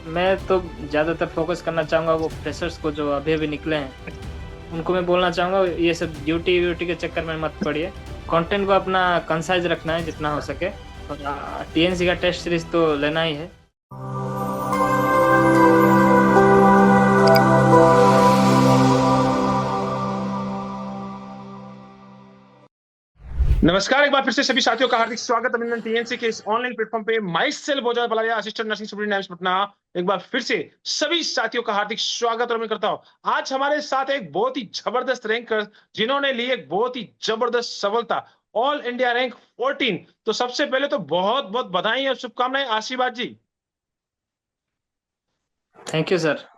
मैं तो ज़्यादातर फोकस करना चाहूँगा वो फ्रेशर्स को जो अभी अभी निकले हैं, उनको मैं बोलना चाहूँगा ये सब ड्यूटी व्यूटी के चक्कर में मत पड़िए। कंटेंट को अपना कंसाइज रखना है जितना हो सके, और टीएनसी का टेस्ट सीरीज तो लेना ही है। नमस्कार, एक बार फिर से सभी साथियों का हार्दिक स्वागत अभिनंदन टीएनसी के इस ऑनलाइन प्लेटफॉर्म पे। Myself Boja Balariya, assistant nursing student AIIMS Patna. एक बार फिर से सभी साथियों का हार्दिक स्वागत और मैं करता हूं। आज हमारे साथ एक बहुत ही जबरदस्त रैंकर जिन्होंने ली एक बहुत ही जबरदस्त सफलता, ऑल इंडिया रैंक 14। तो सबसे पहले तो बहुत बहुत बधाई और शुभकामनाएं आशीर्वाद जी। Thank you sir.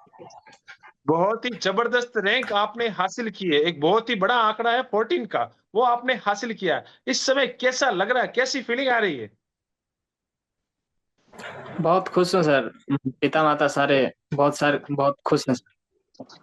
बहुत ही जबरदस्त रैंक आपने हासिल की है, एक बहुत ही बड़ा आंकड़ा है 14 का, वो आपने हासिल किया है। इस समय कैसा लग रहा है, कैसी फीलिंग आ रही है? बहुत खुश हूँ सर। पिता माता सारे बहुत खुश हैं सर।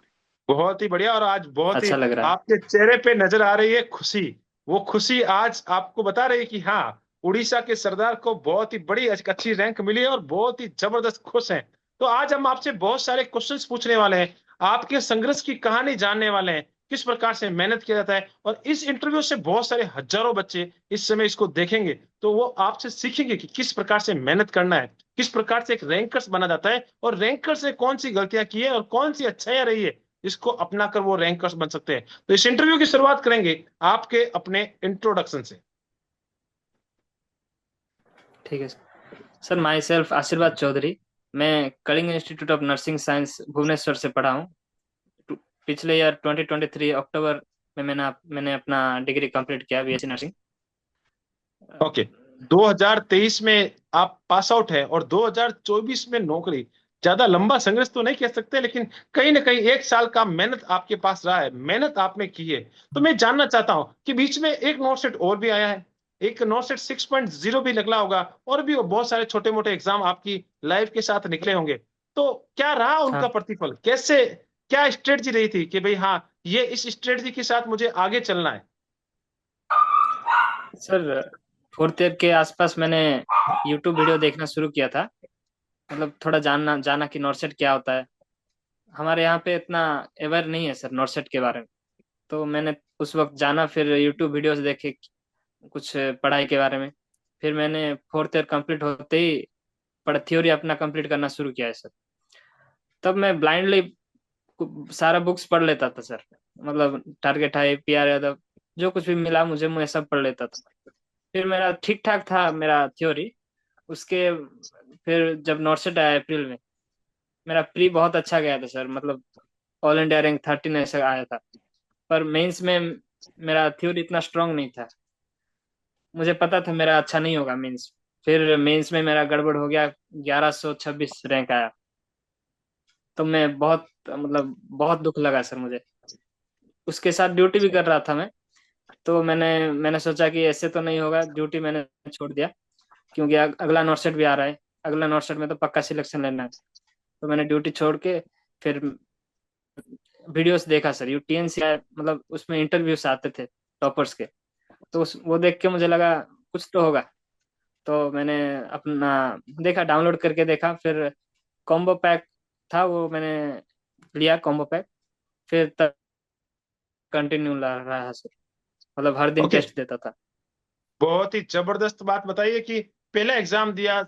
बहुत ही बढ़िया। और आज बहुत ही अच्छा लग रहा है। आपके चेहरे पे नजर आ रही है खुशी। वो खुशी आज आपको बता रही है कि हाँ, उड़ीसा के सरदार को बहुत ही बड़ी अच्छी रैंक मिली है और बहुत ही जबरदस्त खुश हैं। तो आज हम आपसे बहुत सारे क्वेश्चंस पूछने वाले हैं, आपके संघर्ष की कहानी जानने वाले हैं, किस प्रकार से मेहनत किया जाता है। और इस इंटरव्यू से बहुत सारे हजारों बच्चे इस समय इसको देखेंगे, तो वो आपसे सीखेंगे कि किस प्रकार से मेहनत करना है, किस प्रकार से एक रैंकर्स बना जाता है, और रैंकर से कौन सी गलतियां की है और कौन सी अच्छाइयां रही है, इसको अपनाकर वो रैंकर्स बन सकते हैं। तो इस इंटरव्यू की शुरुआत करेंगे आपके अपने इंट्रोडक्शन से। ठीक है sir. My self Ashirwad Chaudhary. मैं Kalinga institute of nursing science Bhubaneswar से पढ़ा हूँ। पिछले ईयर 2023 अक्टूबर में मैंने अपना डिग्री कंप्लीट किया, बीएससी नर्सिंग। ओके, 2023 में आप पास आउट है और 2024 में नौकरी। ज्यादा लंबा संघर्ष तो नहीं कह सकते, लेकिन कहीं ना कहीं एक साल का मेहनत आपके पास रहा है, मेहनत आपने की है। तो मैं जानना चाहता हूं कि बीच में एक नोट सेट और भी आया है, एक नोट सेट 6.0 भी निकला होगा, और भी बहुत सारे छोटे मोटे एग्जाम आपकी लाइफ के साथ निकले होंगे। तो क्या रहा उनका हाँ प्रतिफल, कैसे, क्या स्ट्रेटजी रही थी कि भाई हाँ, ये इस स्ट्रेटजी के साथ मुझे आगे चलना है? सर, फोर्थ ईयर के आसपास मैंने यूट्यूब वीडियो देखना शुरू किया था। मतलब थोड़ा जानना जाना कि नॉर्सेट क्या होता है। हमारे यहाँ पे इतना अवेयर नहीं है सर नॉर्सेट के बारे में। तो मैंने उस वक्त जाना, फिर यूट्यूब वीडियोस देखे कुछ पढ़ाई के बारे में। फिर मैंने फोर्थ ईयर कंप्लीट होते ही पढ़ थ्योरी अपना कंप्लीट करना शुरू किया है सर। तब मैं ब्लाइंडली सारा बुक्स पढ़ लेता था सर। मतलब टारगेट हाई, पीआर यादव, जो कुछ भी मिला मुझे मैं सब पढ़ लेता था। फिर मेरा ठीक ठाक था मेरा थ्योरी। उसके फिर जब नॉर्सेट आया अप्रैल में, मेरा प्री बहुत अच्छा गया था सर। मतलब ऑल इंडिया रैंक 13 ऐसा आया था। पर मेंस में मेरा थ्योरी इतना स्ट्रांग नहीं था। मुझे पता था मेरा अच्छा नहीं होगा मेंस। फिर मेंस में मेरा गड़बड़ हो गया, 1126 रैंक आया। तो मैं बहुत, मतलब बहुत दुख लगा सर मुझे। उसके साथ ड्यूटी भी कर रहा था मैं। तो मैंने सोचा कि ऐसे तो नहीं होगा, ड्यूटी मैंने छोड़ दिया। क्योंकि अगला नॉट भी आ रहा है। अगला नॉट में तो पक्का सिलेक्शन लेना है। तो मैंने ड्यूटी छोड़ के फिर वीडियोस देखा सर। यूटीएनसी मतलब उसमें इंटरव्यूज आते थे टॉपर्स के। तो वो देख के मुझे लगा कुछ तो होगा। तो मैंने अपना देखा, डाउनलोड करके देखा। फिर कॉम्बो पैक था, वो मैंने लिया कॉम्बो पैक। फिर तक कंटिन्यू रहा सर। मतलब हर दिन ओके, टेस्ट देता था। बहुत ही जबरदस्त बात बताइए कि पहला एग्जाम दिया,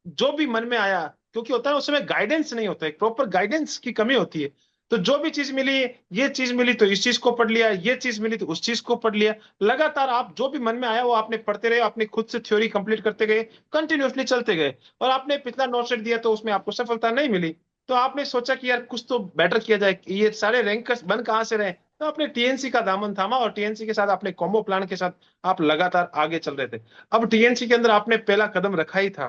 जो भी मन में आया, क्योंकि होता है उस समय गाइडेंस नहीं होता है, प्रॉपर गाइडेंस की कमी होती है। तो जो भी चीज मिली, ये चीज मिली तो इस चीज को पढ़ लिया, ये चीज मिली तो उस चीज को पढ़ लिया। लगातार आप जो भी मन में आया वो आपने पढ़ते रहे, आपने खुद से थ्योरी कंप्लीट करते गए, कंटिन्यूअसली चलते गए। और आपने पिछला नोट सेट दिया तो उसमें आपको सफलता नहीं मिली। तो आपने सोचा कि यार कुछ तो बेटर किया जाए, कि ये सारे रैंकर्स बन कहाँ से रहे। तो आपने टीएनसी का दामन थामा और टीएनसी के साथ आपने कॉम्बो प्लान के साथ आप लगातार आगे चल रहे थे। अब टीएनसी के अंदर आपने पहला कदम रखा ही था।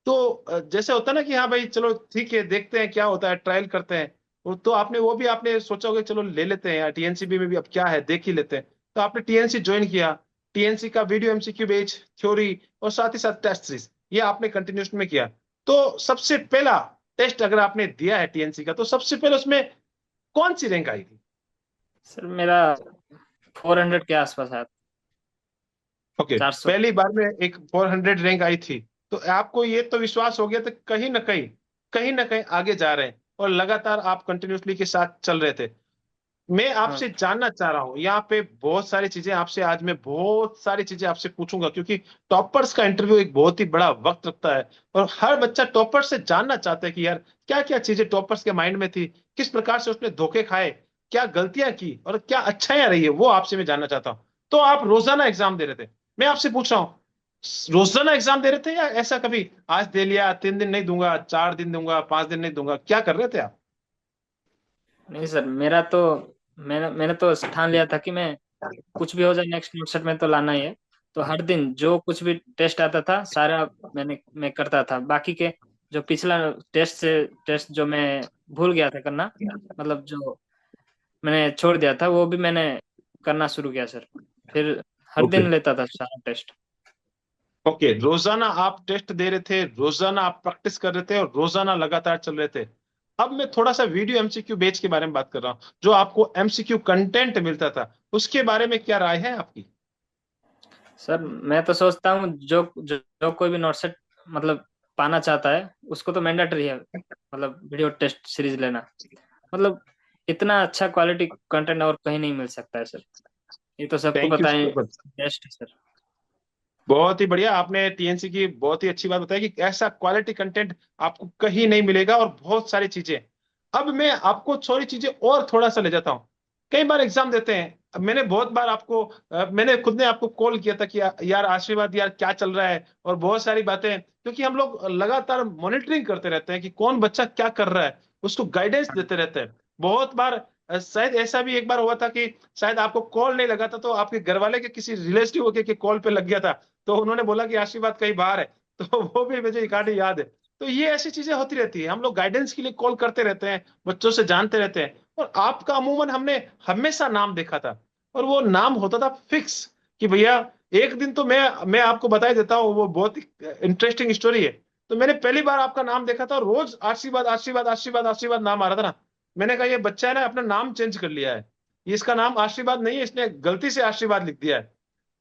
तो जैसे होता है ना कि हाँ भाई चलो ठीक है, देखते हैं क्या होता है, ट्रायल करते हैं। तो आपने वो भी आपने सोचा होगा चलो ले लेते हैं यार, टीएनसीबी में भी अब क्या है देख ही लेते हैं। तो आपने टीएनसी ज्वाइन किया, टीएनसी का वीडियो एमसीक्यू बेच, थ्योरी और साथ ही साथ टेस्ट सीरीज, ये आपने कंटिन्यूस में किया। तो सबसे पहला टेस्ट अगर आपने दिया है टीएनसी का, तो सबसे पहले उसमें कौन सी रैंक आई थी? सर मेरा 400 के आसपास आया। ओके, 400। पहली बार में एक 400 रैंक आई थी। तो आपको ये तो विश्वास हो गया था कहीं ना कहीं कहीं ना कहीं आगे जा रहे हैं और लगातार आप कंटिन्यूसली के साथ चल रहे थे। मैं हाँ आपसे सर। जानना चाह रहा हूँ यहाँ पे बहुत सारी चीजें आपसे, आज मैं बहुत सारी चीजें आपसे पूछूंगा, क्योंकि टॉपर्स का इंटरव्यू एक बहुत ही बड़ा वक्त रखता है। और हर बच्चा टॉपर से जानना चाहता है कि यार क्या क्या चीजें टॉपर्स के माइंड में थी, किस प्रकार से उसने धोखे खाए, क्या गलतियां की और क्या अच्छाइयां रही है, वो आपसे मैं जानना चाहता हूँ। तो आप रोजाना एग्जाम दे रहे थे, मैं आपसे पूछ रहा हूँ, रोजाना एग्जाम दे रहे थे या ऐसा कभी आज दे लिया, 3 दिन नहीं दूंगा, 4 दिन दूंगा, 5 दिन नहीं दूंगा, क्या कर रहे थे आप? नहीं सर, मेरा तो मैंने मैंने तो ठान लिया था कि मैं कुछ भी हो जाए नेक्स्ट नोट सेट में तो लाना ही है। तो हर दिन जो कुछ भी टेस्ट आता था सारा मैं करता था। बाकी के जो पिछला टेस्ट जो मैं भूल गया था करना, मतलब जो मैंने छोड़ दिया था, वो भी मैंने करना शुरू किया सर। फिर हर ओके। दिन लेता था सारा टेस्ट। ओके, रोजाना आप टेस्ट दे रहे थे, रोजाना आप प्रैक्टिस कर रहे थे और रोजाना लगातार चल रहे थे। अब मैं थोड़ा सा वीडियो एमसीक्यू बेच के बारे में बात कर रहा हूँ, जो आपको एमसीक्यू कंटेंट मिलता था, उसके बारे में क्या राय है आपकी? सर मैं तो सोचता हूँ जो कोई भी नोट सेट मतलब पाना चाहता है उसको तो मैंडेटरी है, मतलब वीडियो टेस्ट सीरीज लेना। मतलब इतना अच्छा क्वालिटी कंटेंट और कहीं नहीं मिल सकता है सर। ये तो सबको थैंक यू पता है। So much. बेस्ट है सर। बहुत ही बढ़िया, आपने टीएनसी की बहुत ही अच्छी बात बताई कि ऐसा क्वालिटी कंटेंट आपको कहीं नहीं मिलेगा, और बहुत सारी चीजें। अब मैं आपको थोड़ी चीजें और थोड़ा सा ले जाता हूँ। कई बार एग्जाम देते हैं, अब मैंने बहुत बार आपको मैंने खुद ने आपको कॉल किया था कि यार आशीर्वाद, यार क्या चल रहा है, और बहुत सारी बातें, क्योंकि हम लोग लगातार मॉनिटरिंग करते रहते हैं कि कौन बच्चा क्या कर रहा है, उसको गाइडेंस हाँ देते रहते हैं। बहुत बार शायद ऐसा भी एक बार हुआ था कि शायद आपको कॉल नहीं लगा था, तो आपके घर वाले के किसी रिलेटिव के कॉल पे लग गया था, तो उन्होंने बोला कि आशीर्वाद कहीं बाहर है। तो वो भी मुझे एक आधी याद है। तो ये ऐसी चीजें होती रहती है, हम लोग गाइडेंस के लिए कॉल करते रहते हैं, बच्चों से जानते रहते हैं। और आपका अमूमन हमने हमेशा नाम देखा था, और वो नाम होता था फिक्स, कि भैया एक दिन तो मैं आपको बता ही देता हूँ, वो बहुत ही इंटरेस्टिंग स्टोरी है। तो मैंने पहली बार आपका नाम देखा था, रोज आशीर्वाद आशीर्वाद आशीर्वाद आशीर्वाद नाम आ रहा था ना। मैंने कहा ये बच्चा है ना, अपना नाम चेंज कर लिया है, ये इसका नाम आशीर्वाद नहीं है, इसने गलती से आशीर्वाद लिख दिया है।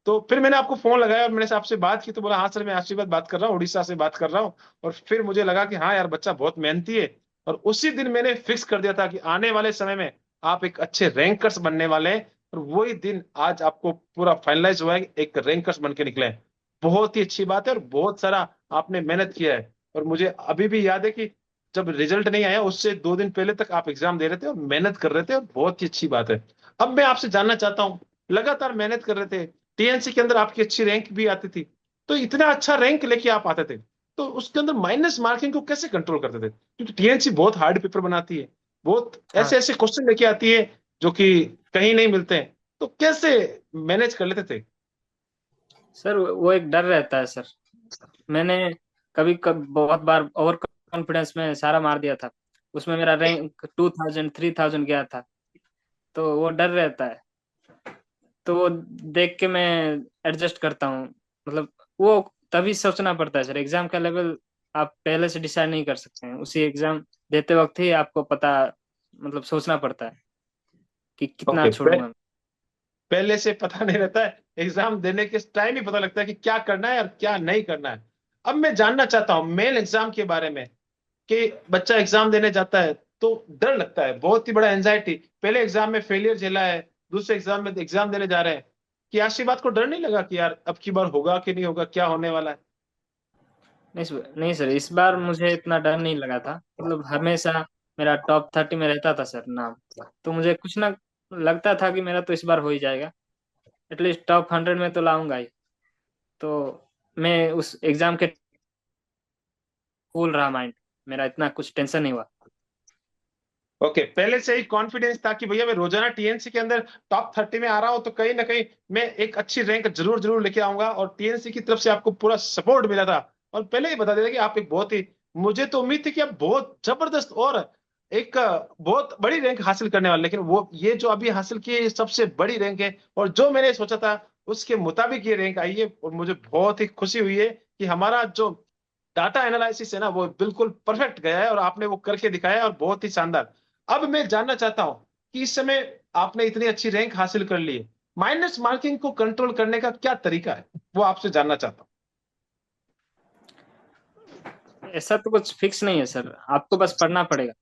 तो फिर मैंने आपको फोन लगाया और मैंने से आपसे बात की, तो बोला हाँ सर मैं आशीर्वाद बात कर रहा हूँ, उड़ीसा से बात कर रहा हूँ। और फिर मुझे लगा कि हाँ यार बच्चा बहुत मेहनती है। और उसी दिन मैंने फिक्स कर दिया था कि आने वाले समय में आप एक अच्छे रैंकर्स बनने वाले हैं। और वही दिन आज आपको पूरा फाइनलाइज हुआ है कि एक रैंकर्स बन के निकले हैं। बहुत ही अच्छी बात है, और बहुत सारा आपने मेहनत किया है। और मुझे अभी भी याद है कि जब रिजल्ट नहीं आया उससे 2 दिन पहले तक आप एग्जाम दे रहे थे और मेहनत कर रहे थे, और बहुत ही अच्छी बात है। अब मैं आपसे जानना चाहता हूँ, लगातार मेहनत कर रहे थे, टीएनसी के अंदर आपकी अच्छी रैंक भी आती थी, तो इतना अच्छा रैंक लेके आप आते थे, तो उसके अंदर माइनस मार्किंग को कैसे कंट्रोल करते थे? क्योंकि टीएनसी बहुत हार्ड पेपर बनाती है, बहुत हाँ ऐसे ऐसे क्वेश्चन लेके आती है जो कि कहीं नहीं मिलते हैं, तो कैसे मैनेज कर लेते थे? सर, वो एक डर रहता है सर। मैंने कभी कभी बहुत बार ओवर कॉन्फिडेंस में सारा मार दिया था। उसमें मेरा रैंक 2000 3000 गया था। तो वो डर रहता है। तो वो देख के मैं एडजस्ट करता हूँ। मतलब वो तभी सोचना पड़ता है सर। एग्जाम का लेवल आप पहले से डिसाइड नहीं कर सकते हैं, उसी एग्जाम देते वक्त ही आपको पता, मतलब सोचना पड़ता है कि कितना ओके, छोड़ूंगा। पहले से पता नहीं रहता है, एग्जाम देने के टाइम ही पता लगता है कि क्या करना है और क्या नहीं करना है। अब मैं जानना चाहता हूँ मेन एग्जाम के बारे में, कि बच्चा एग्जाम देने जाता है तो डर लगता है, बहुत ही बड़ा एंजाइटी, पहले एग्जाम में फेलियर झेला है, दूसरे एग्जाम में एग्जाम देने जा रहे हैं, कि ऐसी बात को डर नहीं लगा कि यार अब की बार होगा कि नहीं होगा, क्या होने वाला है? नहीं नहीं सर, इस बार मुझे इतना डर नहीं लगा था। मतलब हमेशा मेरा टॉप 30 में रहता था सर नाम। तो मुझे कुछ ना लगता था कि मेरा तो इस बार हो ही जाएगा। एटलीस्ट टॉप 100 में तो लाऊंगा ही। तो मैं उस एग्जाम के कूल रहा माइंड। मेरा इतना कुछ टेंशन नहीं हुआ। ओके, पहले से ही कॉन्फिडेंस था कि भैया मैं रोजाना टीएनसी के अंदर टॉप 30 में आ रहा हूं, तो कहीं ना कहीं मैं एक अच्छी रैंक जरूर जरूर लेके आऊंगा, और टीएनसी की तरफ से आपको पूरा सपोर्ट मिला था। और पहले ही बता देता कि आप एक बहुत ही, मुझे तो उम्मीद थी कि आप बहुत जबरदस्त और एक बहुत बड़ी रैंक हासिल करने वाले, लेकिन वो ये जो अभी हासिल की है, ये सबसे बड़ी रैंक है, और जो मैंने सोचा था उसके मुताबिक ये रैंक आई है। और मुझे बहुत ही खुशी हुई है कि हमारा जो डाटा एनालिसिस है ना, वो बिल्कुल परफेक्ट गया है, और आपने वो करके दिखाया है, और बहुत ही शानदार। अब मैं जानना चाहता हूं कि इस समय आपने इतनी अच्छी रैंक हासिल कर ली है, माइनस मार्किंग को कंट्रोल करने का क्या तरीका है, वो आपसे जानना चाहता हूं। ऐसा तो कुछ फिक्स नहीं है सर, आपको बस पढ़ना पड़ेगा।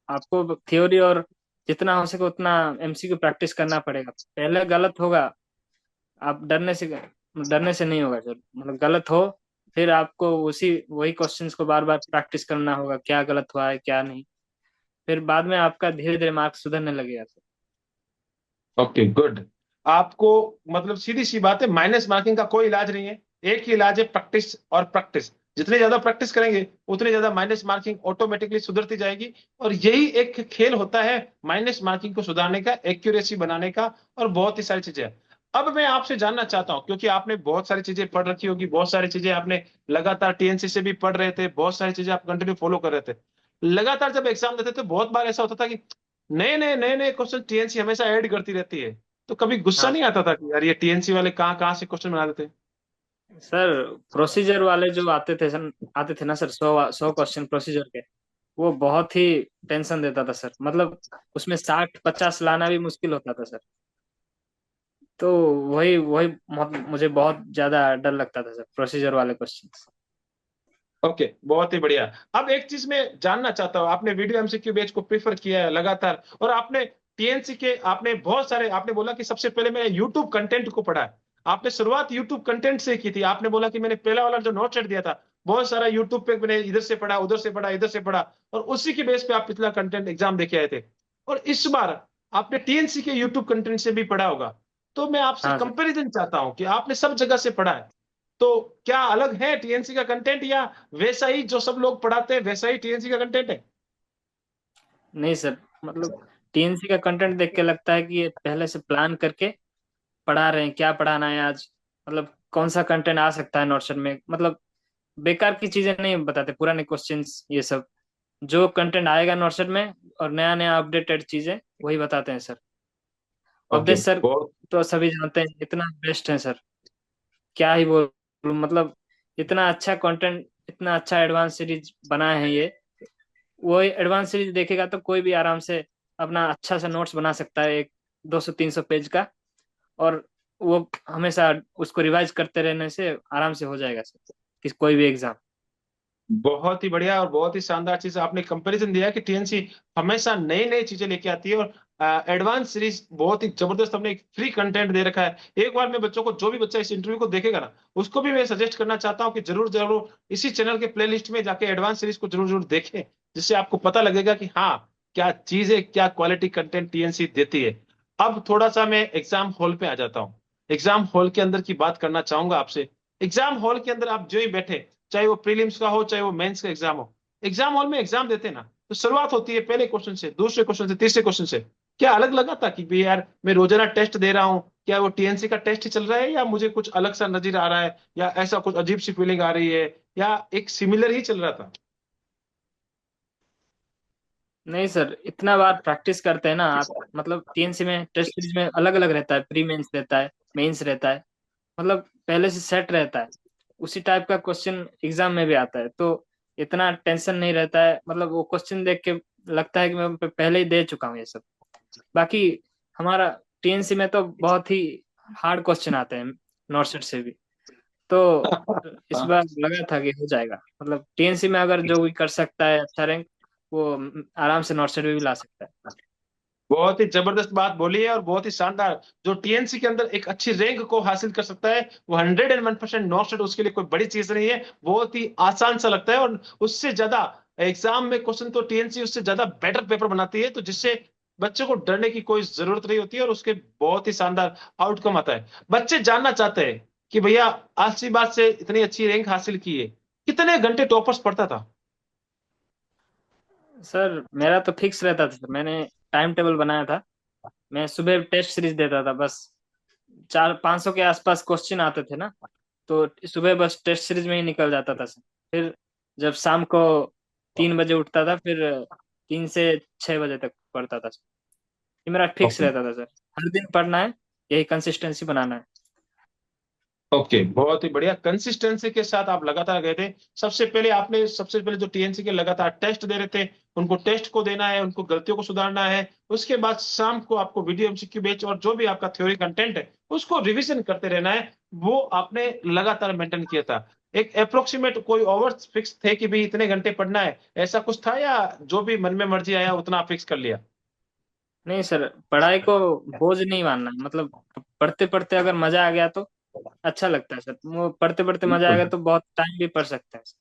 आपको थ्योरी और जितना हो सके उतना एमसीक्यू प्रैक्टिस करना पड़ेगा। पहले गलत होगा, आप डरने से नहीं होगा सर। मतलब गलत हो, फिर आपको उसी वही क्वेश्चंस को बार बार प्रैक्टिस करना होगा, क्या गलत हुआ है क्या नहीं। फिर बाद में आपका धीरे धीरे मार्क्स सुधरने लगेगा सर। Okay good. आपको मतलब सीधी सी बात है, माइनस मार्किंग का कोई इलाज नहीं है। एक ही इलाज है, प्रैक्टिस और प्रैक्टिस। जितने ज्यादा प्रैक्टिस करेंगे उतने ज्यादा माइनस मार्किंग ऑटोमेटिकली सुधरती जाएगी। और यही एक खेल होता है माइनस मार्किंग को सुधारने का, एक्यूरेसी बनाने का, और बहुत ही सारी चीजें। अब मैं आपसे जानना चाहता हूं, क्योंकि आपने बहुत सारी चीजें पढ़ रखी होगी, बहुत सारी चीजें आपने लगातार टीएनसी से भी पढ़ रहे थे, बहुत सारी चीजें आप कंटिन्यू फॉलो कर रहे थे। लगातार जब एग्जाम देते थे बहुत बार ऐसा होता था कि नए नए क्वेश्चन टीएनसी हमेशा ऐड करती रहती है। तो कभी गुस्सा हाँ नहीं आता था कि यार ये टीएनसी वाले कहाँ कहाँ से क्वेश्चन बना देते हैं? सर, प्रोसीजर वाले जो आते थे ना सर, 100 क्वेश्चन प्रोसीजर के, वो बहुत ही टेंशन देता था सर। मतलब उसमें 60-50 लाना भी मुश्किल होता था सर। तो वही वही मुझे बहुत ज्यादा डर लगता था सर, प्रोसीजर वाले क्वेश्चन। ओके बहुत ही बढ़िया। अब एक चीज मैं जानना चाहता हूँ, आपने वीडियो एमसीक्यू बैच को प्रेफर किया है लगातार, और आपने टीएनसी के आपने बहुत सारे, आपने बोला कि सबसे पहले मैंने यूट्यूब कंटेंट को पढ़ा है। आपने शुरुआत यूट्यूब कंटेंट से की थी। आपने बोला कि मैंने पहला वाला जो नोट सेट दिया था, बहुत सारा यूट्यूब पे मैंने इधर से पढ़ा, उधर से पढ़ा, इधर से पढ़ा, और उसी के बेस पे आप पिछला कंटेंट एग्जाम देके आए थे। और इस बार आपने टीएनसी के यूट्यूब कंटेंट से भी पढ़ा होगा। तो मैं आपसे हाँ सर। कंपैरिजन चाहता हूं कि आपने सब जगह से पढ़ा है, तो क्या अलग है टीएनसी का कंटेंट, या वैसा ही जो सब लोग पढ़ाते हैं वैसा ही टीएनसी का कंटेंट है? नहीं सर, मतलब टीएनसी का कंटेंट देख के लगता है कि ये पहले से प्लान करके पढ़ा रहे हैं, क्या पढ़ाना है आज, मतलब कौन सा कंटेंट आ सकता है नोट्स में। मतलब बेकार की चीजें नहीं बताते, पुराने क्वेश्चंस ये सब। जो कंटेंट आएगा नोट्स में और नया नया अपडेटेड चीजें, वही बताते हैं सर। ओके अवधेश सर बहुत। तो सभी जानते हैं, इतना बेस्ट है सर, क्या ही बोलूं। मतलब इतना अच्छा कंटेंट, इतना अच्छा एडवांस सीरीज बनाए हैं ये। वो एडवांस सीरीज देखेगा तो कोई भी आराम से अपना अच्छा सा नोट्स बना सकता है, एक 200-300 पेज का। और वो हमेशा उसको रिवाइज करते रहने से आराम से हो जाएगा सर, कि कोई भी एग्जाम। बहुत ही बढ़िया और बहुत ही शानदार चीज आपने कंपैरिजन दिया कि टीएनसी हमेशा नई नई चीजें लेके आती है, और एडवांस सीरीज बहुत ही जबरदस्त हमने एक फ्री कंटेंट दे रखा है। एक बार मैं बच्चों को, जो भी बच्चा इस इंटरव्यू को देखेगा ना, उसको भी मैं सजेस्ट करना चाहता हूँ कि जरूर जरूर इसी चैनल के प्लेलिस्ट में जाके एडवांस सीरीज को जरूर जरूर देखें, जिससे आपको पता लगेगा कि हाँ, क्या चीज है, क्या क्वालिटी कंटेंट टीएनसी देती है। अब थोड़ा सा मैं एग्जाम हॉल पे आ जाता हूँ। एग्जाम हॉल के अंदर की बात करना चाहूंगा आपसे। एग्जाम हॉल के अंदर आप जो ही बैठे, चाहे वो प्रीलिम्स का हो चाहे वो मेंस का एग्जाम हो, एग्जाम हॉल में एग्जाम देते हैं ना, तो शुरुआत होती है पहले क्वेश्चन से, दूसरे क्वेश्चन से, तीसरे क्वेश्चन से। क्या अलग लगा था कि भाई यार मैं रोजाना टेस्ट दे रहा हूँ, क्या वो टीएनसी का टेस्ट ही चल रहा है, या मुझे कुछ अलग सा नजर आ रहा है, या ऐसा कुछ अजीब सी फीलिंग आ रही है, या एक सिमिलर ही चल रहा था? नहीं सर, इतना बार प्रैक्टिस करते हैं ना आप। मतलब टीएनसी में टेस्ट सीरीज में अलग अलग रहता है, प्री मेंस रहता है, मेंस रहता है। मतलब पहले से सेट रहता है, उसी टाइप का क्वेश्चन एग्जाम में भी आता है। तो इतना टेंशन नहीं रहता है। मतलब वो क्वेश्चन देख के लगता है कि मैं पहले ही दे चुका हूँ ये सब। बाकी हमारा टीएनसी में तो बहुत ही हार्ड क्वेश्चन आते हैं, नॉर्सेट से भी। तो इस बार लगा था कि हो जाएगा। मतलब टीएनसी में अगर जो भी कर सकता है अच्छा रैंक, वो आराम से नॉर्सेट में भी ला सकता है। बहुत ही जबरदस्त बात बोली है, और बहुत ही शानदार। जो टीएनसी के अंदर एक अच्छी रैंक को हासिल कर सकता है, वो 101% नॉट, उसके लिए कोई बड़ी चीज नहीं है, बहुत ही आसान सा लगता है। और उससे ज्यादा एग्जाम में क्वेश्चन तो टीएनसी उससे ज्यादा बेटर पेपर बनाती है, तो जिससे बच्चे को डरने की कोई जरूरत नहीं होती है, और उसके बहुत ही शानदार आउटकम आता है। बच्चे जानना चाहते हैं कि भैया, आखिरी बात से इतनी अच्छी रैंक हासिल की है, कितने घंटे टॉपर्स पढ़ता था? सर मेरा तो फिक्स रहता था सर, मैंने टाइम टेबल बनाया था। मैं सुबह टेस्ट सीरीज देता था बस। 400-500 के आसपास क्वेश्चन आते थे ना, तो सुबह बस टेस्ट सीरीज में ही निकल जाता था सर। फिर जब शाम को 3 बजे उठता था, फिर 3 से 6 बजे तक पढ़ता था सर। ये मेरा फिक्स रहता था सर, हर दिन पढ़ना है, यही कंसिस्टेंसी बनाना है। ओके बहुत ही बढ़िया। कंसिस्टेंसी के साथ आप लगातार गए थे। सबसे पहले जो टीएनसी के लगातार टेस्ट दे रहे थे, उनको टेस्ट को देना है, उनको गलतियों को सुधारना है। उसके बाद शाम को आपको वीडियो एमसीक्यू बैच और जो भी आपका थ्योरी कंटेंट है उसको रिवीजन करते रहना है। वो आपने लगातार मेंटेन किया था। एक अप्रोक्सीमेट कोई ओवर्स फिक्स थे कि भाई इतने घंटे पढ़ना है, ऐसा कुछ था, या जो भी मन में मर्जी आया उतना फिक्स कर लिया? नहीं सर, पढ़ाई को बोझ नहीं मानना, मतलब पढ़ते पढ़ते अगर मजा आ गया तो अच्छा लगता है सर। वो पढ़ते पढ़ते मजा आ बिल्कुल। गया तो बहुत टाइम भी पढ़ सकते हैं सर।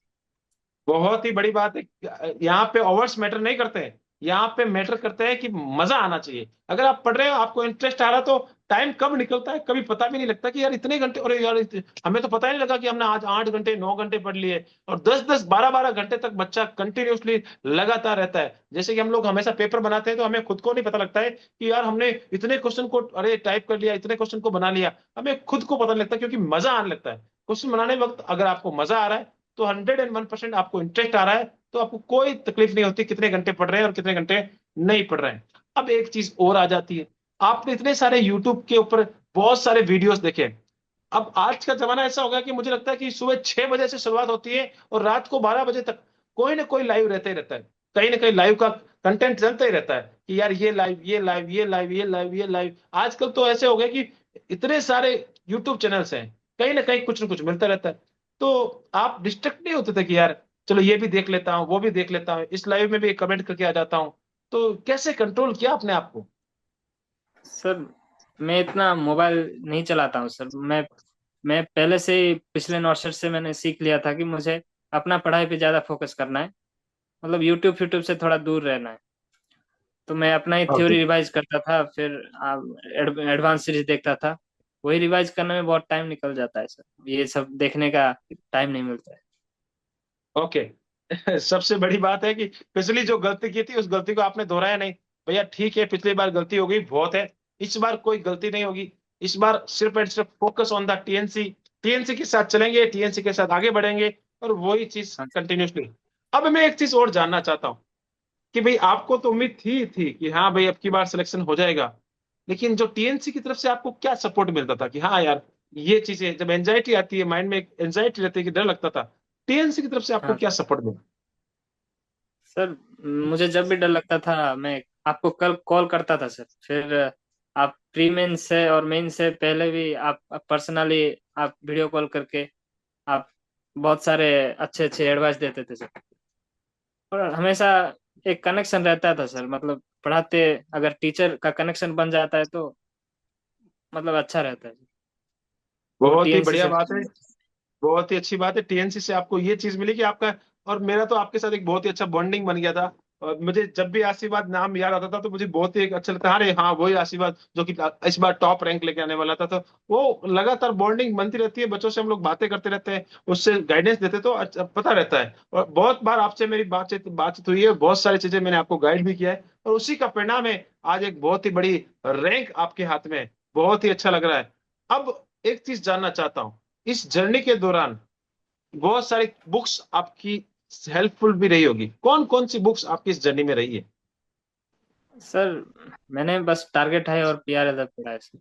बहुत ही बड़ी बात है। यहाँ पे ओवर्स मैटर नहीं करते हैं, यहाँ पे मैटर करते हैं कि मजा आना चाहिए। अगर आप पढ़ रहे हो, आपको इंटरेस्ट आ रहा है, तो टाइम कब निकलता है कभी पता भी नहीं लगता कि यार इतने घंटे, अरे यार हमें तो पता ही नहीं लगा कि हमने आज 8 घंटे 9 घंटे पढ़ लिए। और 10 10 12 12 घंटे तक बच्चा कंटिन्यूअसली लगातार रहता है। जैसे कि हम लोग हमेशा पेपर बनाते हैं तो हमें खुद को नहीं पता लगता है कि यार हमने इतने क्वेश्चन को अरे टाइप कर लिया, इतने क्वेश्चन को बना लिया। हमें खुद को पता नहीं लगता, क्योंकि मजा आने लगता है क्वेश्चन बनाने वक्त। अगर आपको मजा आ रहा है तो 101% आपको इंटरेस्ट आ रहा है, तो आपको कोई तकलीफ नहीं होती कितने घंटे पढ़ रहे हैं और कितने घंटे नहीं पढ़ रहे हैं। अब एक चीज और आ जाती है, आपने इतने सारे यूट्यूब के ऊपर बहुत सारे वीडियोस देखे। अब आज का जमाना ऐसा हो गया कि मुझे लगता है कि सुबह 6 बजे से शुरुआत होती है और रात को 12 बजे तक कोई ना कोई लाइव रहता ही रहता है। कहीं ना कहीं लाइव का कंटेंट चलता ही रहता है कि यार ये लाइव, ये लाइव, ये लाइव, ये लाइव, ये लाइव। आजकल तो ऐसे हो गए कि इतने सारे यूट्यूब चैनल्स हैं, कहीं ना कहीं कुछ ना कुछ मिलता रहता है। तो आप डिस्ट्रक्ट नहीं होते थे कि यार चलो ये भी देख लेता हूँ, वो भी देख लेता हूँ, इस लाइव में भी कमेंट करके आ जाता हूँ? तो कैसे कंट्रोल किया अपने आप को? सर मैं इतना मोबाइल नहीं चलाता हूँ सर। मैं पहले से ही पिछले नॉर्सर से मैंने सीख लिया था कि मुझे अपना पढ़ाई पे ज्यादा फोकस करना है, मतलब यूट्यूब यूट्यूब से थोड़ा दूर रहना है। तो मैं अपना ही ओके। थ्योरी रिवाइज करता था, फिर एडवांस सीरीज देखता था। वही रिवाइज करने में बहुत टाइम निकल जाता है सर, ये सब देखने का टाइम नहीं मिलता है। ओके। सबसे बड़ी बात है कि पिछली जो गलती की थी उस गलती को आपने दोहराया नहीं। भैया ठीक है, पिछली बार गलती हो गई, बहुत है। इस बार कोई गलती नहीं होगी। इस बार सिर्फ एंड सिर्फ focus on the TNC. TNC के साथ चलेंगे, टीएनसी के साथ आगे बढ़ेंगे, और वही चीज हाँ कंटिन्यूसली। अब मैं एक चीज और जानना चाहता हूँ कि भाई आपको तो उम्मीद थी कि हाँ भाई अब की बार सिलेक्शन हो जाएगा, लेकिन जो टीएनसी की तरफ से आपको क्या सपोर्ट मिलता था कि हाँ यार ये चीजें, जब एंजाइटी आती है माइंड में, एक एंजाइटी रहती है कि डर लगता था, टीएनसी की तरफ से आपको हाँ क्या सपोर्ट मिला? सर, मुझे जब भी डर लगता था मैं आपको कल कॉल करता था सर। फिर आप प्री मेन से और मेन से पहले भी आप पर्सनली आप वीडियो कॉल करके आप बहुत सारे अच्छे अच्छे एडवाइस देते थे सर। और हमेशा एक कनेक्शन रहता था सर, मतलब पढ़ाते अगर टीचर का कनेक्शन बन जाता है तो मतलब अच्छा रहता है। वो बहुत ही टीएनसी बढ़िया से बात है। बहुत ही अच्छी बात है, टीएनसी से आपको ये चीज मिली कि आपका और मेरा तो आपके साथ एक बहुत ही अच्छा बॉन्डिंग बन गया था। और मुझे जब भी आशीर्वाद नाम याद आता था तो मुझे बहुत ही अच्छा लगता, अरे हाँ वही आशीर्वाद जो कि इस बार टॉप रैंक लेके आने वाला था। तो वो लगातार बॉन्डिंग बनती रहती है, बच्चों से हम लोग बातें करते रहते हैं, उससे गाइडेंस देते तो पता रहता है। और बहुत बार आपसे मेरी बातचीत बातचीत हुई है, बहुत सारी चीजें मैंने आपको गाइड भी किया है, और उसी का परिणाम है आज एक बहुत ही बड़ी रैंक आपके हाथ में है। बहुत ही अच्छा लग रहा है। अब एक चीज जानना चाहता हूँ, इस जर्नी के दौरान बहुत सारी बुक्स आपकी हेल्पफुल भी रही होगी, कौन कौन सी बुक्स आपकी इस जर्नी में रही है? सर। मैंने बस टारगेट है और पीआर एल पढ़ा है sir.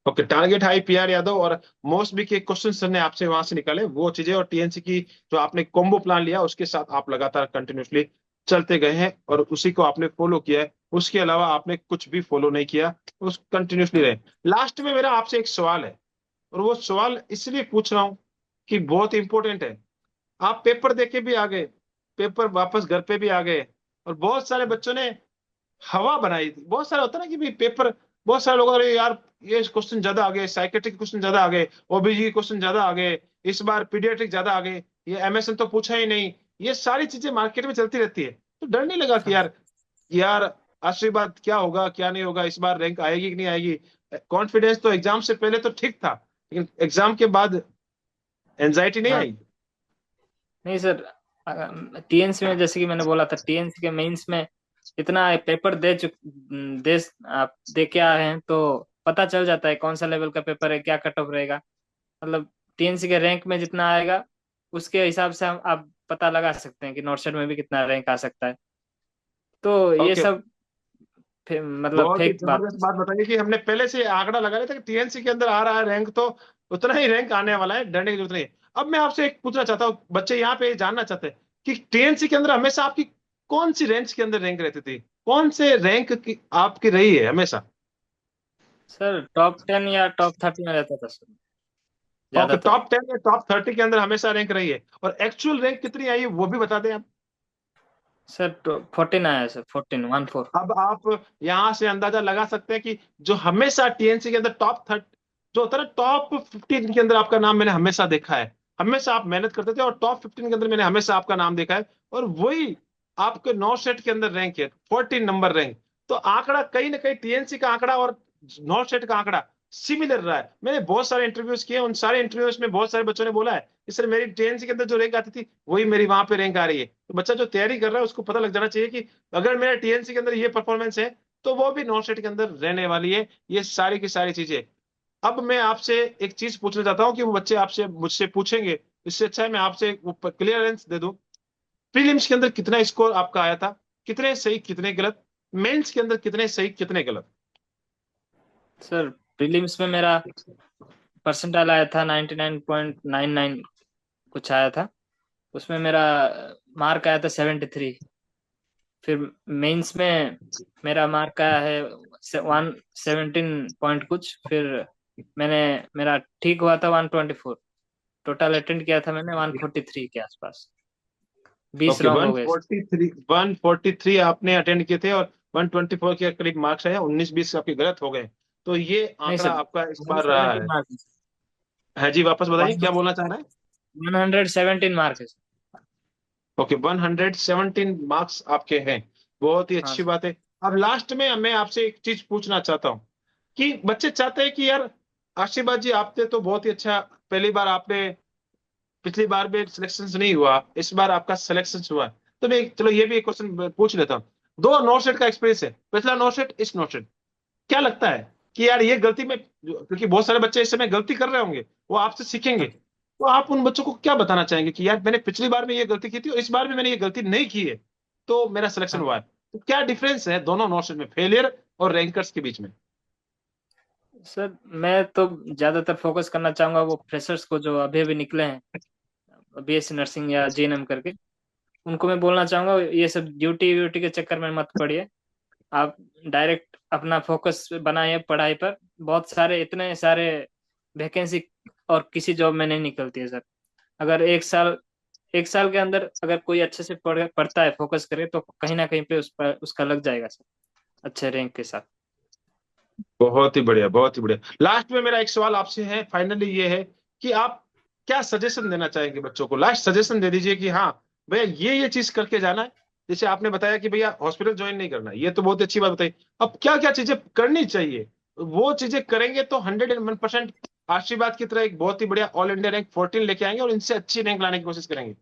Okay, target high, PR Yadav और मोस्ट बी के क्वेश्चन सर ने आपसे वहां से निकाले वो चीजें, और टीएनसी की जो आपने कॉम्बो प्लान लिया उसके साथ आप लगातार कंटिन्यूसली चलते गए हैं और उसी को आपने फॉलो किया है। उसके अलावा आपने कुछ भी फॉलो नहीं किया, उस कंटिन्यूसली हाँ रहे। लास्ट में मेरा आपसे एक सवाल है, और वो सवाल इसलिए पूछ रहा हूँ कि बहुत इंपॉर्टेंट है। आप पेपर देके भी आ गए, पेपर वापस घर पे भी आ गए, और बहुत सारे बच्चों ने हवा बनाई थी। बहुत सारा होता है ना कि भाई पेपर, बहुत सारे लोग अरे यार ये क्वेश्चन ज्यादा आ गए, साइकेट्रिक क्वेश्चन ज्यादा आ गए, ओबीजी के क्वेश्चन ज्यादा आ गए, इस बार पीडियाट्रिक ज्यादा आ गए, ये एमएसएन तो पूछा ही नहीं। ये सारी चीजें मार्केट में चलती रहती है। तो डर नहीं लगा कि हाँ। यार यार आशीर्वाद क्या होगा क्या नहीं होगा, इस बार रैंक आएगी कि नहीं आएगी? कॉन्फिडेंस तो एग्जाम से पहले तो ठीक था, लेकिन एग्जाम के बाद एंजाइटी नहीं हाँ आई? नहीं सर, टीएनसी में जैसे कि मैंने बोला था, टीएनसी के मेंस में इतना पेपर दे आप दे के आए हैं तो पता चल जाता है कौन सा लेवल का पेपर है, क्या कट ऑफ रहेगा। मतलब टीएनसी के रैंक में जितना आएगा उसके हिसाब से हम आप पता लगा सकते हैं कि नॉर्थ साइड में भी कितना रैंक आ सकता है। तो ये ओके। सब मतलब बहुत ही फेक बात जबरदस्त है। बात बताइए कि हमने पहले से आंकड़ा लगा लिया था कि टीएनसी के अंदर आ रहा है रैंक, तो उतना ही रैंक आने वाला है, डरने की जरूरत नहीं है। अब मैं आपसे एक पूछना चाहता हूँ, बच्चे यहाँ पे जानना चाहते हैं कि टीएनसी के अंदर हमेशा आपकी कौन सी रेंज के अंदर रैंक रहती थी, कौन से रैंक की आपकी रही है हमेशा? सर टॉप 10 या टॉप 30 में रहता था सर, आपके ज्यादातर। टॉप 10 या टॉप 30 के अंदर हमेशा रैंक रही है, और एक्चुअल रैंक कितनी आई है वो भी बता दें आप। सर 14 आया है सर, 14 14। अब आप यहां से अंदाजा लगा सकते हैं कि जो हमेशा टीएनसी के अंदर टॉप 30, जो होता है ना टॉप 15 के अंदर आपका नाम मैंने हमेशा देखा है। हमेशा आप मेहनत करते थे और टॉप 15 के अंदर मैंने हमेशा आपका नाम देखा है, और वही आपके 9 सेट के अंदर रैंक है, 14 नंबर रैंक। तो आंकड़ा कहीं ना कहीं टीएनसी का आंकड़ा और 9 सेट का आंकड़ा सिमिलर रहा है। मैंने बहुत सारे इंटरव्यूज किए, उन सारे इंटरव्यूज में बहुत सारे बच्चों ने बोला है कि सर मेरी टीएनसी के अंदर जो रैंक आती थी वही मेरी वहां पे रैंक आ रही है। तो बच्चा जो तैयारी कर रहा है उसको पता लग जाना चाहिए कि अगर मेरा टीएनसी के अंदर ये परफॉर्मेंस है तो वो भी 9 सेट के अंदर रहने वाली है। ये सारी की सारी चीजें। अब मैं आपसे एक चीज पूछना चाहता हूँ कि वो बच्चे आपसे मुझसे पूछेंगे, इससे अच्छा है मैं आपसे क्लियरेंस दे दूं। प्रीलिम्स के अंदर कितना स्कोर आपका आया था, कितने सही कितने गलत, मेंस के अंदर कितने सही कितने गलत? सर प्रीलिम्स में मेरा परसेंटाइल आया था 99.99 कुछ आया था। उसमें मेरा मार्क आया था 73। फिर मेंस में मेरा मार्क आया है 117 पॉइंट कुछ। फिर मैंने मेरा ठीक हुआ था 124। टोटल अटेंड किया था मैंने 143 के आसपास। 20 ओके, रॉन्ग हो गए। 143 आपने अटेंड किए थे और 124 के करीब मार्क्स आए, 19-20 आपके गलत हो गए। तो ये नहीं आंकड़ा सर, आपका इस बार रहा 117 है। मार्क्स। है जी, वापस बताइए क्या बोलना चाह रहे हैं। 117 मार्क है। ओके, 117 मार्क्स आपके हैं। बहुत ही हाँ अच्छी सर। बात है। अब लास्ट में मैं आपसे एक चीज पूछना चाहता हूँ कि बच्चे चाहते हैं कि यार आशीर्वाद जी आपने तो बहुत ही अच्छा, पहली बार आपने, पिछली बार भी सिलेक्शन नहीं हुआ, इस बार आपका सिलेक्शन हुआ। तो मैं चलो ये भी एक क्वेश्चन पूछ लेता हूँ। दो 9 सेट का एक्सपीरियंस है, पिछला 9 सेट इस 9 सेट, क्या लगता है कि यार ये गलती में, क्योंकि बहुत सारे बच्चे इस समय गलती कर रहे होंगे, वो आपसे सीखेंगे, हाँ। तो आप उन बच्चों को क्या बताना चाहेंगे कि यार मैंने पिछली बार में ये गलती की थी और इस बार में मैंने ये गलती नहीं की है, तो मेरा सिलेक्शन हाँ। हुआ है। तो क्या डिफरेंस है दोनों 9 सेट में, फेलियर और रैंकर्स के बीच में? सर मैं तो ज्यादातर फोकस करना चाहूंगा वो फ्रेशर्स को जो अभी अभी निकले हैं, बीएससी नर्सिंग या जीएनएम करके। उनको मैं बोलना चाहूंगा ये सब ड्यूटी व्यूटी के चक्कर में मत पड़िए। आप डायरेक्ट अपना फोकस बनाइए पढ़ाई पर। बहुत सारे इतने सारे वैकेंसी और किसी जॉब में नहीं निकलती है सर। अगर एक साल के अंदर अगर कोई अच्छे से पढ़ता है, फोकस करे, तो कहीं ना कहीं पे उस पर उसका लग जाएगा सर, अच्छे रैंक के साथ। बहुत ही बढ़िया, बहुत ही बढ़िया। लास्ट में मेरा एक सवाल आपसे है, फाइनली ये है कि आप क्या सजेशन देना चाहेंगे बच्चों को, लास्ट सजेशन दे दीजिए कि हाँ भैया ये चीज करके जाना है। जैसे आपने बताया कि भैया हॉस्पिटल ज्वाइन नहीं करना है, ये तो बहुत अच्छी बात बताई। अब क्या क्या चीजें करनी चाहिए, वो चीजें करेंगे तो 101% आशीर्वाद की तरह एक बहुत ही बढ़िया ऑल इंडिया रैंक 14 लेके आएंगे और इनसे अच्छी रैंक लाने की कोशिश करेंगे।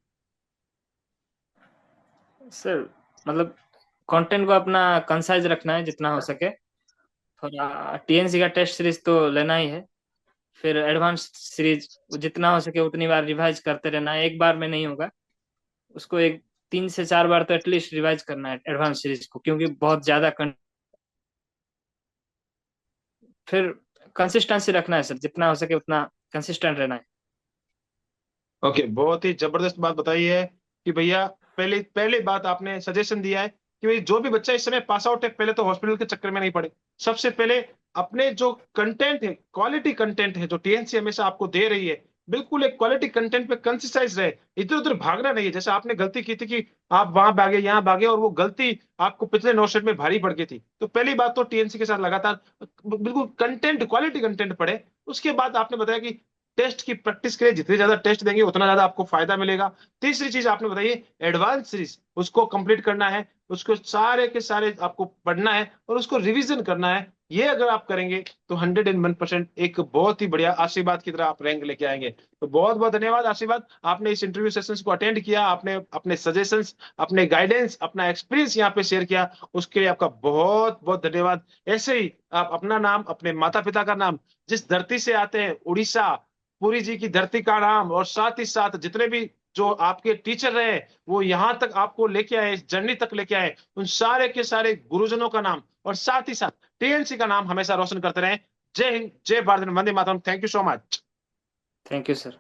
सर मतलब कंटेंट को अपना कंसाइज रखना है जितना हो सके। थोड़ा टीएनसी का टेस्ट सीरीज तो लेना ही है। फिर एडवांस सीरीज जितना हो सके उतनी बार रिवाइज करते रहना है, एक बार में नहीं होगा। उसको एक 3 से 4 बार तो एटलीस्ट रिवाइज करना है एडवांस सीरीज को, क्योंकि बहुत ज्यादा फिर कंसिस्टेंसी रखना है सर, जितना हो सके उतना कंसिस्टेंट रहना है। ओके, बहुत ही जबरदस्त बात बताई है कि भैया, पहले पहले बात आपने सजेशन दिया है कि भाई जो भी बच्चा इस समय पास आउट है, पहले तो हॉस्पिटल के चक्कर में नहीं पड़े। सबसे पहले अपने जो कंटेंट है, क्वालिटी कंटेंट है जो टीएनसी हमेशा आपको दे रही है, बिल्कुल एक क्वालिटी कंटेंट पे कंसिस्टाइज रहे। इधर उधर भागना नहीं है, जैसे आपने गलती की थी कि आप वहां भागे यहाँ भागे और वो गलती आपको पिछले 9 सेट में भारी पड़ गई थी। तो पहली बात तो टीएनसी के साथ लगातार बिल्कुल कंटेंट, क्वालिटी कंटेंट पढ़े। उसके बाद आपने बताया कि टेस्ट की प्रैक्टिस करिए, जितने ज्यादा टेस्ट देंगे उतना ज्यादा आपको फायदा मिलेगा। तीसरी चीज आपने बताई एडवांस सीरीज, उसको कंप्लीट करना है, उसको सारे के सारे आपको पढ़ना है और उसको रिवीजन करना है। ये अगर आप करेंगे तो 101% एक बहुत ही बढ़िया आशीर्वाद की तरह आप रैंक लेके आएंगे। तो बहुत बहुत धन्यवाद आशीर्वाद, आपने इस इंटरव्यू सेशंस को अटेंड किया, आपने अपने सजेशंस, अपने गाइडेंस, अपना एक्सपीरियंस यहाँ पे शेयर किया, उसके लिए आपका बहुत बहुत धन्यवाद। ऐसे ही आप अपना नाम, अपने माता पिता का नाम, जिस धरती से आते हैं, उड़ीसा, पुरी जी की धरती का नाम, और साथ ही साथ जितने भी जो आपके टीचर रहे वो यहाँ तक आपको लेके आए, इस जर्नी तक लेके आए, उन सारे के सारे गुरुजनों का नाम, और साथ ही साथ टीएनसी का नाम हमेशा रोशन करते रहें। जय हिंद, जय भारत, वंदे मातरम। Thank you so much. Thank you sir.